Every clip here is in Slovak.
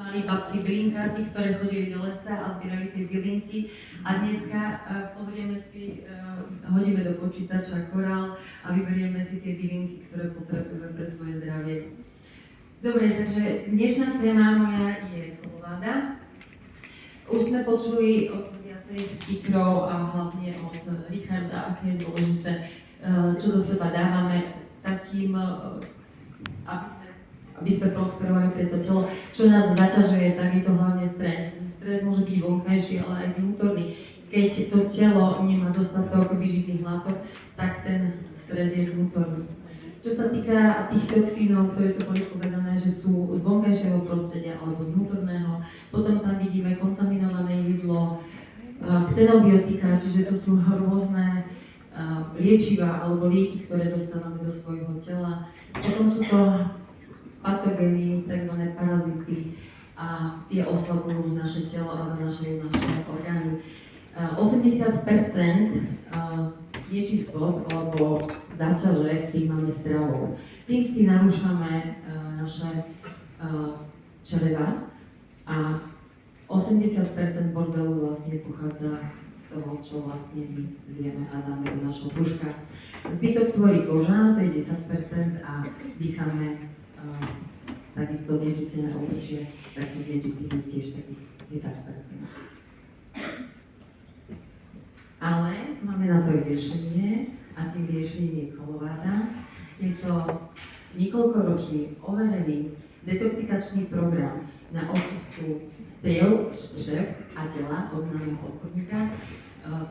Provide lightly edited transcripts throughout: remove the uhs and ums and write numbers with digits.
mali babky bylinkárky, ktoré chodili do lesa a zbierali tie bylinky. A dneska pozrieme si, hodíme do počítača korál a vyberieme si tie bylinky, ktoré potrebujeme pre svoje zdravie. Dobre, takže dnešná téma moja je kolováda. Už sme počuli od viacerých speakerov a hlavne od Richarda, aké je dôležité, čo do seba dávame takým, aby sme prosperovali pre to telo. Čo nás zaťažuje, tak je to hlavne stres. Stres môže byť vonkajší, ale aj vnútorný. Keď to telo nemá dostatok vyžitých látok, tak ten stres je vnútorný. Čo sa týka tých toxínov, ktoré tu boli povedané, že sú z vonkajšieho prostredia alebo z vnútorného, potom tam vidíme kontaminované jedlo, xenobiotika, čiže to sú rôzne liečiva alebo lieky, ktoré dostávame do svojho tela. Potom sú to patogény, tzv. Parazity a tie oslabujú naše telo a zanašajú naše orgány. 80% nečistot alebo záťaže tým máme stravou. Tým si narúšame naše čreva a 80% bordelu vlastne pochádza z toho, čo vlastne my zjeme a dáme do našho brúška. Zbytok tvorí koža, to je 10% a dýchame takisto znečistené ovzdušie, tak to znečistíme tiež takých 10%. Ale máme na to riešenie a tým riešením je kolováda. Je to niekoľkoročný overený detoxikačný program na očistku striev, štřev a tela od známeho odborníka,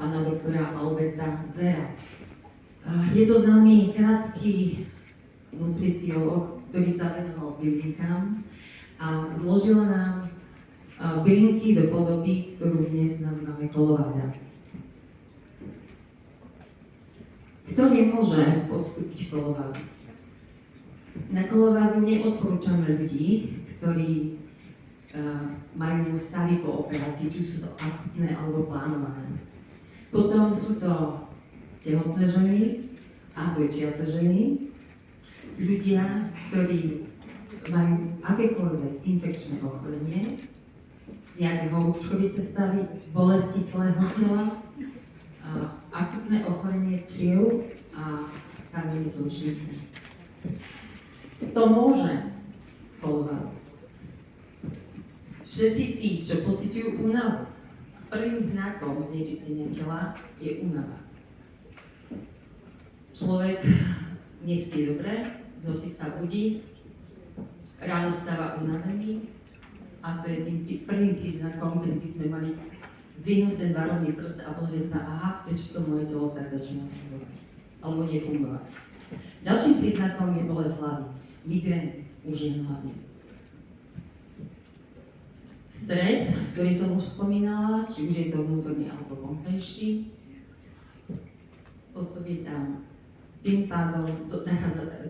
pána doktora Alberta Zera. Je to známy kanadský nutriciolog, ktorý sa venoval bylinkám a zložil nám bylinky do podoby, ktorú dnes nazývame kolováda. Kto nemôže podstúpiť kolovádu? Na kolovádu neodporúčame ľudí, ktorí majú stavy po operácii, či sú to akutné alebo plánované. Potom sú to tehotné ženy a dojčiace ženy, ľudia, ktorí majú akékoľvek infekčné ochorenie, nejaké horúčkovité stavy, bolesti celého tela, akutné ochorenie čriev a kamienné tlčníky. To môže kolovádu. Všetci tí, čo pociťujú únavu, prvým znakom znečistenia tela je únava. Človek nespí dobre, v noci sa budí, ráno stáva unavený a to je tým prvým príznakom, keď by sme mali zdvihnúť ten varovný prst a pozrieť sa, aha, prečo to moje telo tak začína fungovať, alebo nefungovať. Ďalším príznakom je bolesť hlavy, migrén u žien hlavne. Stres, ktorý som už spomínala, či už je to vnútorný alebo vonkajší, potom je tam tým pádom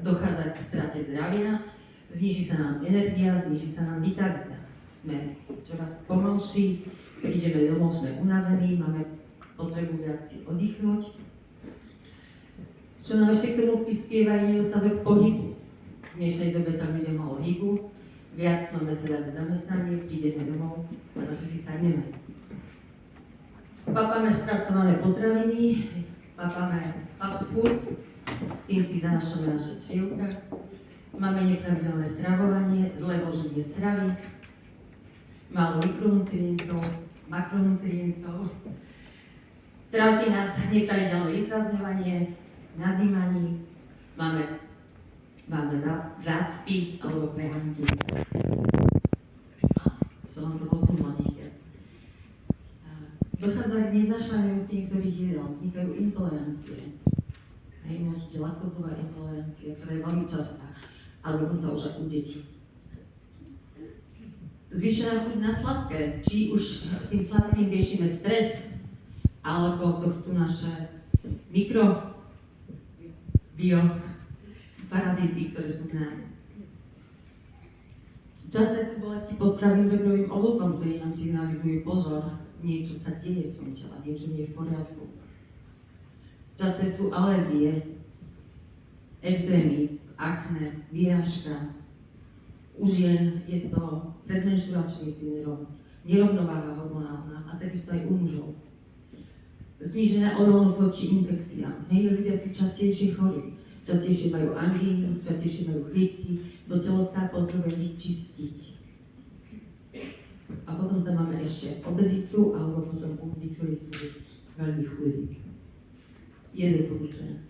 dochádza k strate zdravia, zníži sa nám energia, zníži sa nám vitalita. Sme čoraz pomalší, prídeme domov, sme unavení, máme potrebu viac si oddychnúť. Čo nám ešte k tomu prispieva je nedostatok pohybu. V dnešnej dobe sa ľudia malo hýbu, viac máme sedavé zamestnanie, prídeme domov a zase si sadneme. Papáme spracované potraviny, papáme fast food, tým si zanašame naše črievka, máme nepravidelné stravovanie, zlé zloženie stravy, málo mikronutrientov, makronutrientov, trápi nás nepravidelné vyprázdňovanie, nadýmanie, máme zácpy alebo prehánky. Som vám to posunula mesiac. Dochádza k neznášanlivosti niektorých jedál, vznikajú intolerancie. Môžete laktózová intolerancia, ktorá je veľmi častá, ale dokonca už aj u detí. Zvýšená chuť na sladké, či už tým sladkým riešime stres, alebo to chcú naše parazity, ktoré sú v nás. Časté sú bolesti pod pravým rebrovým oblúkom, ktorý nám signalizuje pozor, niečo sa deje v tom tele, niečo nie je v poriadku. Časté sú alergie, ekzémy, akné, výražka, U žien je to predmenštruačný syndrom, nerovnováha hormonálna a takisto aj u mužov. Znížená odolnosť voči infekciám. Ľudia sú častejšie chorí, častejšie majú angínu, častejšie majú chrípky, to telo sa potrebuje vyčistiť. A potom tam máme ešte obezitu alebo potom u ľudí, ktorí sú veľmi chudí. Je doporučené.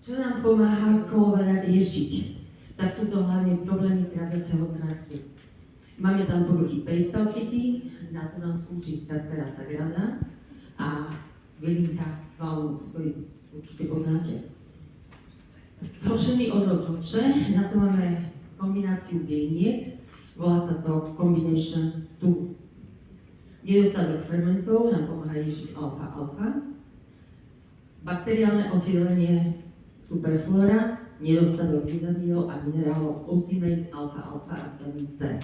Čo nám pomáha kolovada riešiť? Tak sú to hlavne problémy tráviaceho traktu. Máme tam poruchy peristaltiky, na to nám slúži Caspera sagrada a Velinka valnut, ktorý určite poznáte. Zhoršený odrod žlče, na to máme kombináciu geniek, volá sa to combination 2. Nedostatok fermentov nám pomáha riešiť alfa-alfa. Bakteriálne osídlenie superflora, nedostatok vitamínov a minerálov Ultimate alfa-alfa a vitamín C.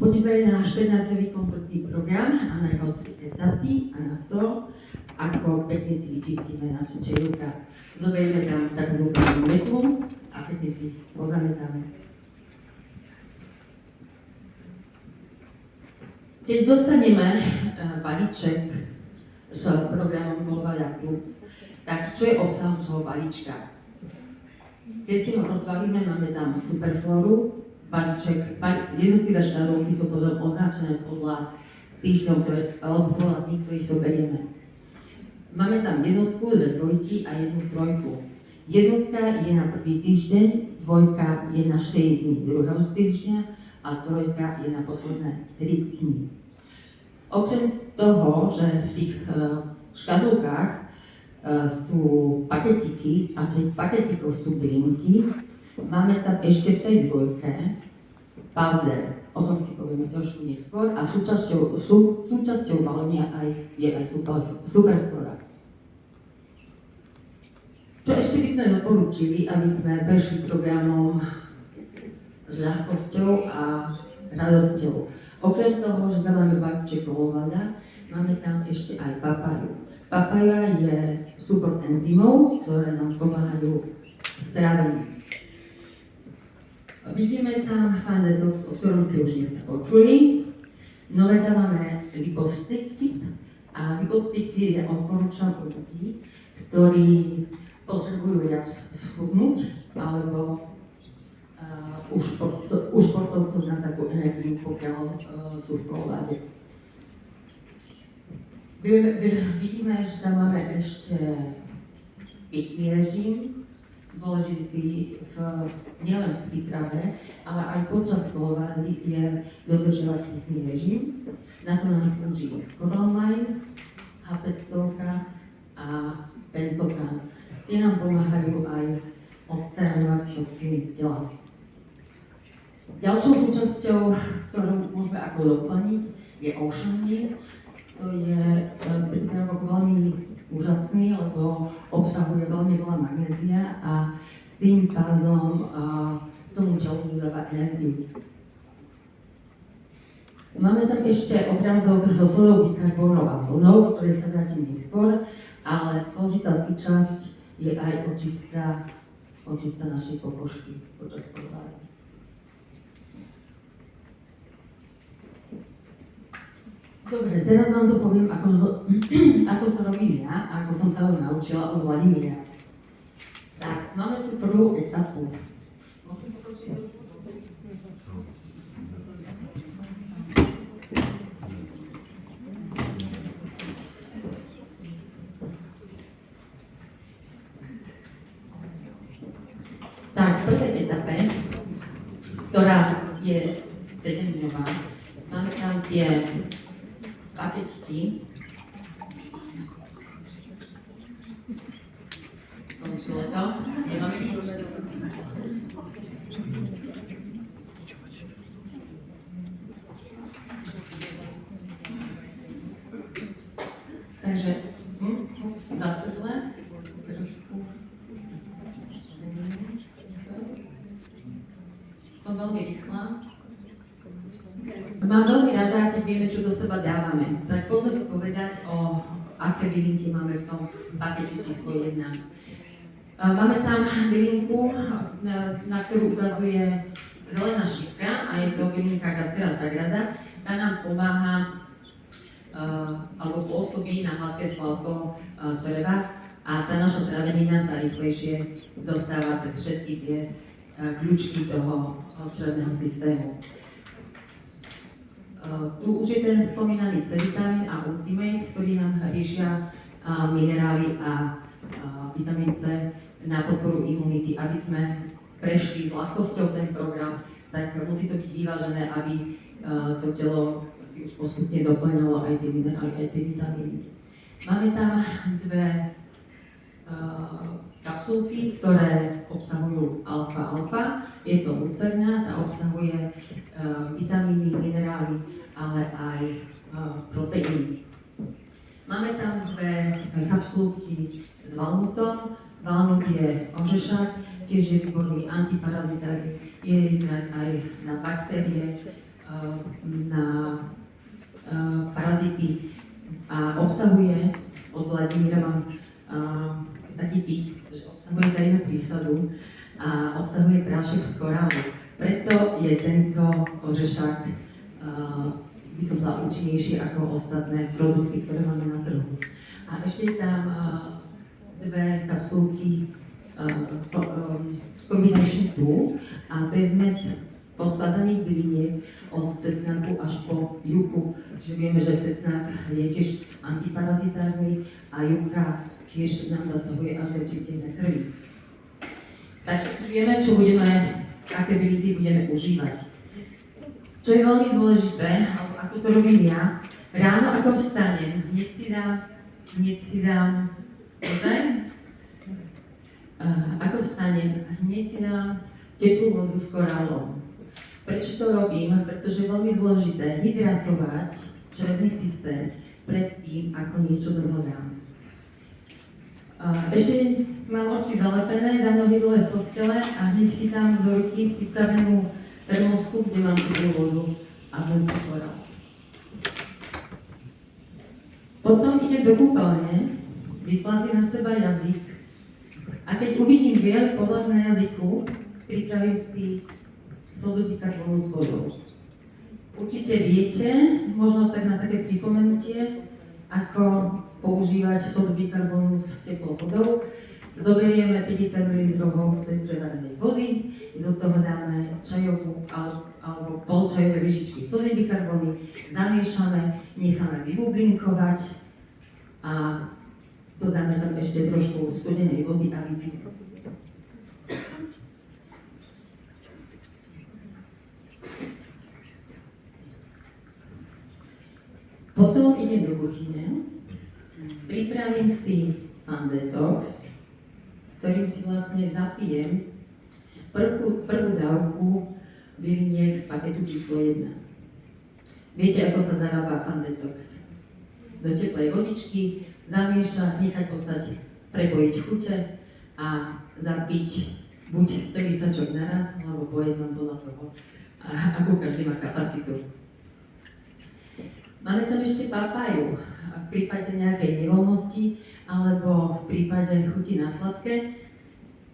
Poďme na 14-dňový kompletný program a na jeho 3 etapy a na to, ako pekne si vyčistíme naše črevútka. Zoberieme tam takú dôslednú metlu a pekne si pozametáme. Keď dostaneme balíček s programom Golovada Plus, tak čo je obsahom toho balíčka? Keď si ho rozbalíme, máme tam superfloru, balíček, jednotlivé štárovky sú potom označené podľa týždňov, alebo podľa dní, ktorých to berieme. Máme tam jednotku, 2 dvojky a 1 trojku. Jednotka je na prvý týždeň, dvojka je na 4 dní druhého týždňa a trojka je na posledné 3 dní. Okrem toho, že v tých škatulkách sú paketiky a v tých paketikov sú bylinky, máme tam ešte v tej dvojke powder, o tom si povieme trošku neskôr, a súčasťou balenia je aj superflora. Čo ešte by sme doporučili, aby sme prešli programom s ľahkosťou a radosťou. Okrem toho, že tam máme balíček Golovada, máme tam ešte aj papaju. Papaja je súbor enzymov, ktoré nám pomáhajú v strávení. Vidíme tam Fandetox, o ktorom ste už dnes počuli. Nové tam máme Lipostick Fit a Lipostick Fit je odporúčam u ľudí, ktorí potrebujú viac schudnúť alebo už športovcov na takú energiu, pokiaľ sú v kolovade. Vidíme, že tam máme ešte pitný režim, dôležitý nielen v príprave, ale aj počas kolovady je dodržiavať pitný režim. Na to nám slúži Coraline, H500 a Pentokan. Tie nám pomáhajú aj odstraňovať toxíny z tela. Ďalšou súčasťou, ktorú môžeme ako doplniť, je Ocean Meal. To je prípravok veľmi úžasný, lebo obsahuje veľmi veľa magnézia a tým pádom tomu telu dodáva energiu. Máme tam ešte obrázok so sodou bikarbónov a vlnou, ktoré sa vrátim neskôr, ale dôležitá súčasť je aj očista našej pokožky počas kolovady. Dobre, teraz vám to poviem, ako to robím ja a ako som sa ho naučila od Vladimíra. Tak, máme tu prvú etapu. Môžem pokročiť trošku? Tak, v prvej etape, ktorá je 7-dňová, máme tam tie paketiky. Končilo to? Nemáme nič? Takže, zase zle, trošku. Som veľmi rýchla. Mám veľmi rada, keď vieme, čo do seba dávame. Tak poďme si povedať, aké bylinky máme v tom pakete číslo 1. Máme tam bylinku, na ktorú ukazuje zelená šipka a je to bylinka Gaspera sagrada. Tá nám pomáha alebo pôsobí na hladké svalstvo čreva a tá naša travenina sa rýchlejšie dostáva cez všetky tie kľúčky toho črevného systému. Tu už je ten spomínaný C-vitamín a Ultimate, ktorý nám riešia minerály a vitamín C na podporu imunity. Aby sme prešli s ľahkosťou ten program, tak musí to byť vyvážené, aby to telo si už postupne doplňalo aj tie minerály, aj tie vitamíny. Máme tam dve kapsulky, ktoré obsahujú alfa-alfa. Je to lucerna, tá obsahuje vitamíny, minerály, ale aj proteíny. Máme tam dve kapsulky s valnutom. Valnut je ořešák, tiež je výborný antiparazitár, je aj na baktérie, na parazity a obsahuje, od Vladimíra mám taký tip, že obsahuje tajnú prísadu a obsahuje prášok z korálu. Preto je tento ořešák, by som bola účinnejší ako ostatné produkty, ktoré máme na trhu. A ešte je tam dve kapsulky Combination 2 a to je zmes poskladaných byliniek od cesnaku až po juku. Čiže vieme, že cesnak je tiež antiparazitárny a juka tiež nám zasahuje až do čistenia krvi. Takže už vieme, aké byliny budeme užívať. Čo je veľmi dôležité, alebo ako to robím ja, ráno ako vstanem, hneď si dám ako vstanem, hneď si dám teplú vodu s korálom. Prečo to robím? Pretože je veľmi dôležité hydratovať črevný systém pred tým, ako niečo dám. Ešte mám oči zalepené, dám nohy dole z postele a hneď chytám do ruky pripravenú termosku, kde mám teplú vodu a len si korál. Potom idem do kúpeľne, vyplazím na seba jazyk a keď uvidím biely povlak na jazyku, pripravím si sodobikarbónu s vodou. Určite viete, možno tak na také pripomenutie, ako používať sodobikarbónu s teplou vodou. Zoberieme 50 ml prevarenej vody, do toho dáme čajovú alebo polčajové lyžičky sodobikarbóny, zamiešame, necháme vybublinkovať a dodáme tam ešte trošku studenej vody a vypijeme. Potom idem do kuchyne, pripravím si Fan Detox, ktorým si vlastne zapijem prvú dávku byliniek z paketu číslo 1. Viete, ako sa zarába Fan Detox? Do teplej vodičky zamiešať, nechať postať, prepojiť chute a zapiť buď celý sačok naraz, alebo po jednom podľa toho, ako každý má kapacitu. Máme tam ešte papaju v prípade nejakej nevoľnosti alebo v prípade chuti na sladké.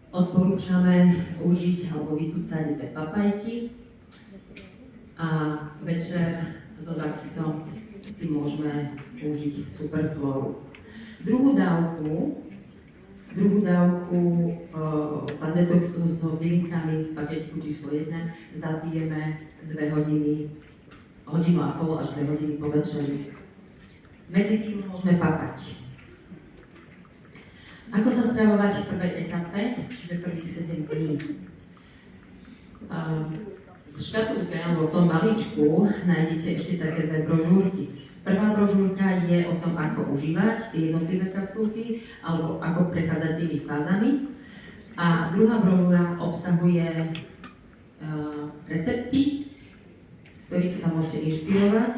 Odporúčame užiť alebo vycúcať dve papajky a večer so zápisom si môžeme užiť superflóru. Druhú dávku Fan Detoxu s bylinkami z paketiku číslo 1 zabijeme 2 hodiny, hodinu a pol až 2 hodiny po večeri. Medzi tým môžeme papať. Ako sa stravovať v prvej etape, čiže prvých 7 dní? V škatulke alebo v tom balíčku nájdete ešte také 2 brožúrky. Prvá brožúrka je o tom, ako užívať tie jednotlivé kapsulky alebo ako prechádzať tými fázami. A druhá brožúra obsahuje recepty, z ktorých sa môžete inšpirovať.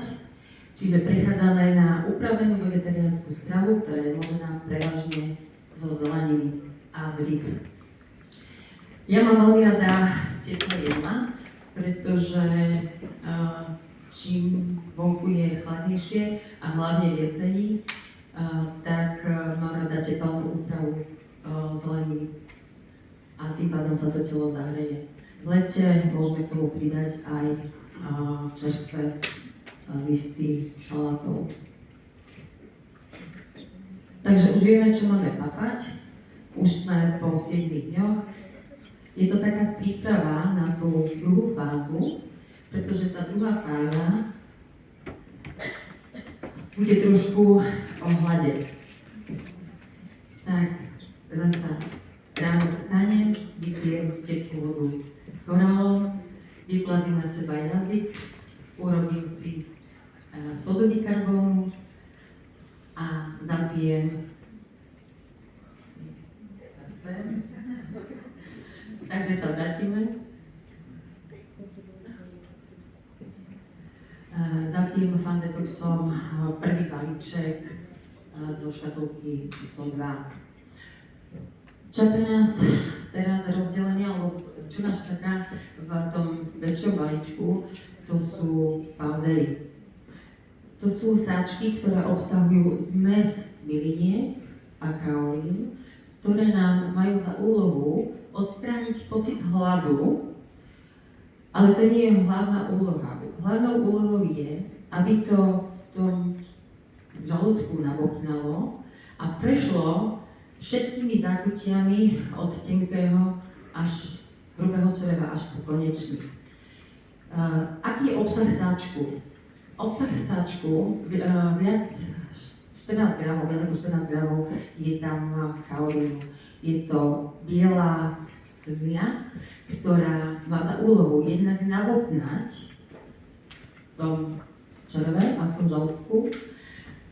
Čiže prechádzame na upravenú vegetariánsku stravu, ktorá je zložená prevažne zo zeleniny a z rýb. Ja mám veľmi rada teplé jedlá, pretože čím vonku je chladnejšie a hlavne v jeseni, tak mám rada teplnú úpravu zeleniny. a tým pádom sa to telo zahreje. V lete môžeme k tomu pridať aj čerstvé listy šalátov. Takže už vieme, čo máme papať. Už sme po 7 dňoch. Je to taká príprava na tú druhú fázu, pretože tá druhá fáza bude trošku o hlade. Tak, zasa ráno vstanem, vypijem teplú vodu s korálom, vyplazím na seba jazyk, urobím si sodu bikarbónu a zapijem. Takže sa vrátime. Zapijem Fandetoxom prvý balíček zo škatulky číslo 2. Čaká nás teraz rozdelenie, alebo čo nás čaká v tom väčšom balíčku, to sú powdery. To sú sáčky, ktoré obsahujú zmes byliniek a kaolín, ktoré nám majú za úlohu odstrániť pocit hladu, ale to nie je hlavná úloha. Hlavnou úlohou je, aby to v tom žalúdku nabopnalo a prešlo všetkými zákutiami od tenkého až hrubého čreva až po konečný. Aký je obsah sáčku? Obsah sáčku viac 14 gramov, viac ako 14 gramov je tam kaolínu. Je to biela hmyľa, ktorá má za úlohu jednak nabopnať v tom čreve a v tom žalúdku,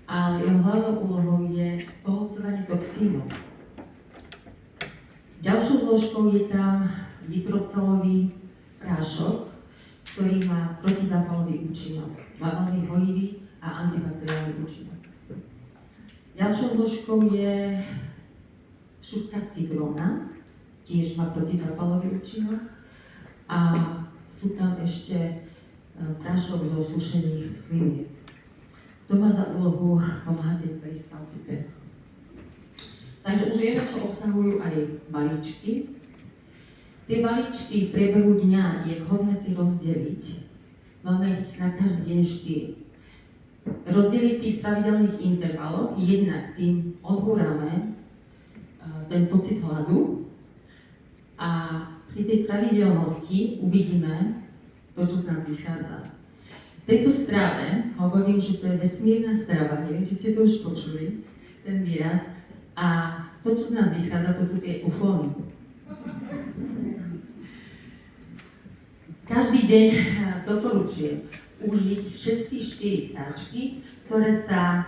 ale jeho hlavnou úlohou je pohlcovanie toxínov. Ďalšou zložkou je tam nitrocelový prášok, ktorý má protizápalový účinok. Má veľmi hojivý a antibakteriálny účinok. Ďalšou zložkou je šupka z citróna, tiež má protizápalový účinok. A sú tam ešte prášok zo sušených sliniek. To má za úlohu pomáhať peristaltike. Takže už vieme, čo obsahujú aj balíčky. Tie balíčky v priebehu dňa je vhodné si rozdeliť. Máme ich na každý deň 4. Rozdeliť si ich v pravidelných intervaloch, jednak tým odbúrame ten pocit hladu a pri tej pravidelnosti uvidíme to, čo z nás vychádza. V tejto strave hovorím, že to je vesmírna strava, neviem, či ste to už počuli, ten výraz, a to, čo z nás vychádza, to sú tie ufóny. Každý deň doporučujem užiť všetky 4 sáčky, ktoré sa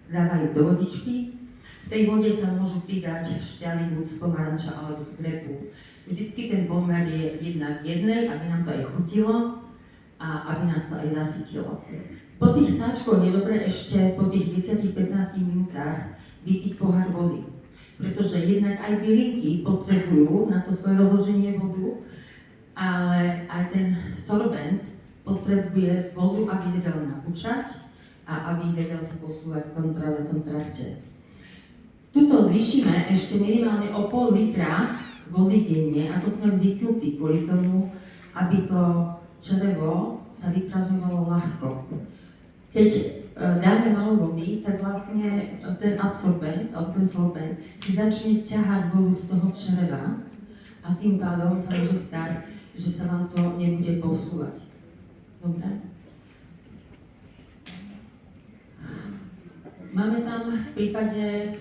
dávajú do vodičky. V tej vode sa môžu pridať šťavy buď z pomaranča alebo z grepu. Vždycky ten pomer je 1:1, aby nám to aj chutilo a aby nás to aj zasytilo. Po tých sáčkoch je dobré ešte po tých 10-15 minútach vypiť pohár vody. Pretože jednak aj bylinky potrebujú na to svoje rozloženie vodu, ale aj ten sorbent potrebuje vodu, aby vedel napučať a aby vedel sa posúvať v tom trávecom trakte. Tuto zvýšime ešte minimálne o pol litra vody denne, ako sme zvyknutí, kvôli tomu, aby to črevo sa vyprazňovalo ľahko. Keď dáme málo vody, tak vlastne ten absorbent, alebo ten sorbent, si začne ťahať vodu z toho čreva a tým pádom sa môže stať, že sa vám to nebude posúvať. Dobre? Máme tam v prípade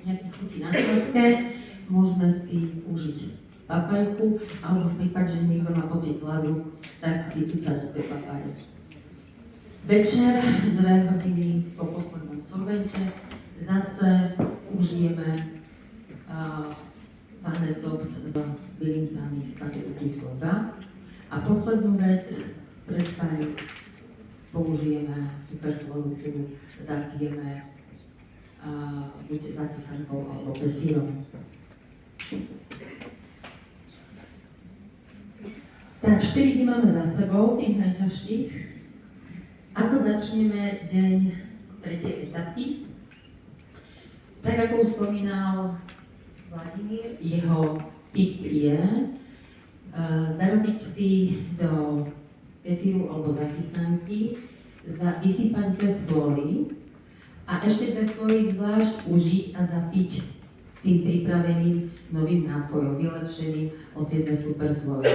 nejakých chutí na sladké, môžeme si užiť papajku, alebo v prípade, že niekto má pocit hladu, tak vytúcať tie papaje. Večer, 2 hodiny po poslednom sorbente, zase užijeme Fandetox s bylinkami z paketu číslo 2. A poslednú vec, pred spaním použijeme superflóru, ktorú zapijeme buď zakysankou alebo kefírom. Tak, 4 dní máme za sebou, tých najťažších. Ako začneme deň 3. etapy? Tak ako už spomínal Vladimír, jeho tip je zarobiť si do kefíru alebo zakysanky, vysypať dve flóry a ešte dve flóry zvlášť užiť a zapiť tým pripraveným novým nápojom, vylepšeným od tie dve superflóry.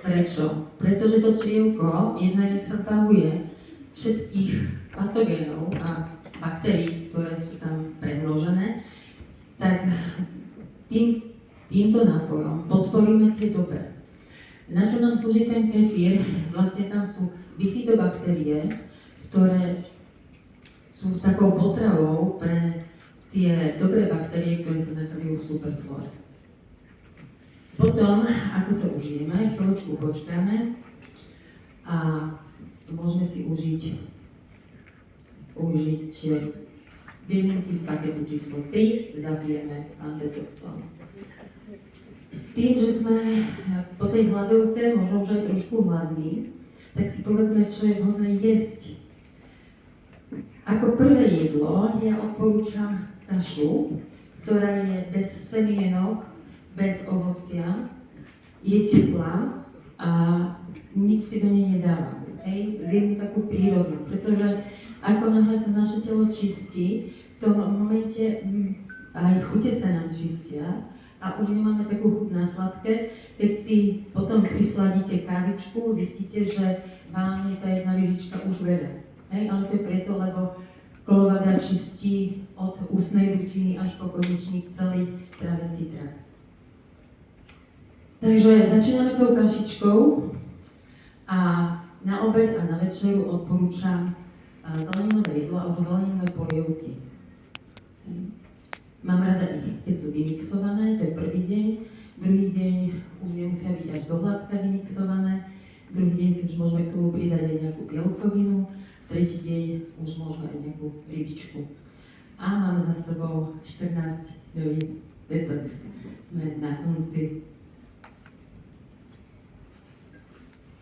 Prečo? Pretože to čievko jednak sa zbavuje všetkých patogénov a baktérií, ktoré sú tam premnožené, tak týmto nápojom podporíme tie dobré. Na čo nám slúži ten kefír? Vlastne tam sú bifidobaktérie, ktoré sú takou potravou pre tie dobré baktérie, ktoré sa nachádzajú v superflóre. Potom, ako to užijeme, chvíľočku počkáme a môžeme si užiť bylinky z paketu číslo 3, zabijeme antitoxón. Tým, že sme po tej hladovke možno už aj trošku hladní, tak si povedzme, čo je vhodné jesť. Ako prvé jedlo ja odporúčam kašu, ktorá je bez semienok, bez ovocia, je teplá a nič si do nej nedávam. Zjem ju takú prírodnú, pretože ako náhle sa naše telo čistí, v tom momente aj chute sa nám čistia a už nemáme takú chuť na sladké. Keď si potom prisladíte kávičku, zistíte, že vám je tá jedna lyžička už veľa. Ale to je preto, lebo kolovaga čistí od ústnej dutiny až po konečník celý tráviaci trakt. Takže začíname tou kašičkou a na obed a na večeru odporúčam zeleninové jedlo alebo zeleninové polievky. Mám rada ich, keď sú vymixované, to je prvý deň. Druhý deň už nemusia byť až do hladka vymixované. Druhý deň si už môžeme k tomu pridať aj nejakú bielkovinu. Tretí deň už môžeme aj nejakú rybičku. A máme za sebou 14 dní detox. Sme na konci.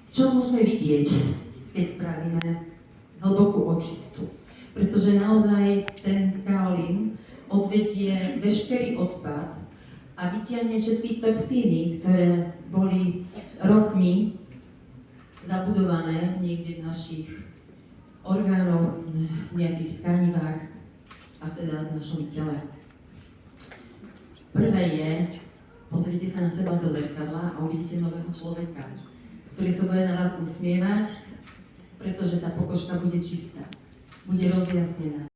Čo môžeme vidieť, keď spravíme hlbokú očistu? Pretože naozaj ten kaolín odvedie veškerý odpad a vytiahne všetky toxíny, ktoré boli rokmi zabudované niekde v našich orgánoch, v nejakých tkanivách a teda v našom tele. Prvé je, pozrite sa na seba do zrkadla a uvidíte nového človeka, ktorý sa bude na vás usmievať, pretože tá pokožka bude čistá, bude rozjasnená.